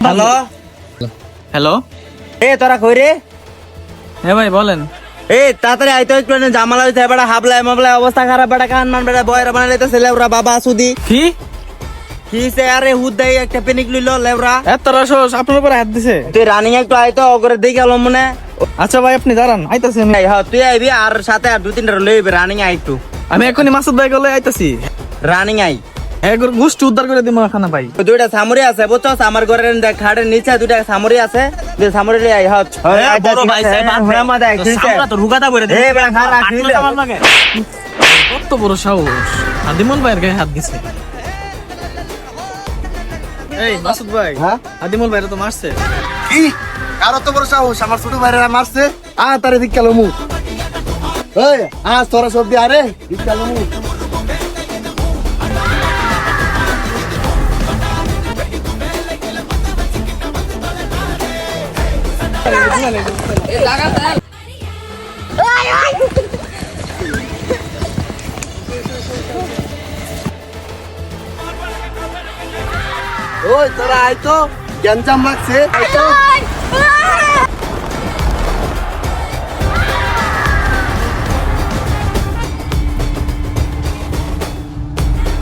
Hello hello, এ তোরা কই রে? হ্যাঁ ভাই বলেন। এই তাড়াতাড়ি আইতে হইতো না, জামালা হইছে বেটা, হাবলায় মাবলায় অবস্থা খারাপ বেটা, কান মান বেটা বয়রা বানাই লইতেছে লেওরা বাবা সুদি। কি কি সে আরে হুদ দেই একটা পেনিক লইলো লেওরা। এত রসস আপনার উপরে হাত দিছে? তুই রানিং একটু আইতো ওগরে দেই গেল মনে। আচ্ছা ভাই আপনি দাঁড়ান, আইতাছি আমি। এই হ্যাঁ তুই আইবি আর সাথে আর দুই তিনটা লইবি, রানিং আই একটু আমি এখনই মাসুদ ভাই গলে আইতাছি। Running I. হ্যাঁ গোষ্ঠী উদ্ধার করে দিব এখানে ভাই। দুইটা সামরি আছে বুঝছস, আমার ঘরের খাটের নিচে দুইটা সামরি আছে, দুই সামরি লই আই হ্যাঁ। বড় ভাই সাহেব সামরা তো রুগাদা করে দে। এই বেটা খারাপ রাখলি কত বড় সাহস, আদিমল ভাইয়ের গায়ে হাত দিছে। এই মাসুদ ভাই, হ্যাঁ? আদিমল ভাইরা তো মারছে। কি কারো তো বড় সাহস, আমার ছোট ভাইরা মারছে। তারে দিক গেল মুখ। এই তোরা সব দিয়ে আরে দিক গেল মুখ। ওই তোরা আইতো, গ্যাঞ্জাম লাগছে আইতো।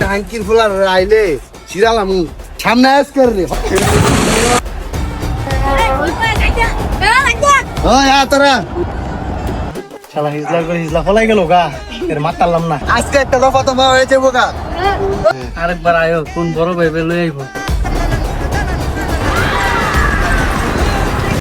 টাঙ্কির ফুলার আইলে চিরালাম সামনে আজকের রে। ওই তোরা শালা হিজলা ফলাই গেল গা, এর মাতালাম না। আজকে একটা দফা দফা হয়েছে বোকা। আরেকবার আয়ো, কোন বড় ভাই লই আইবো।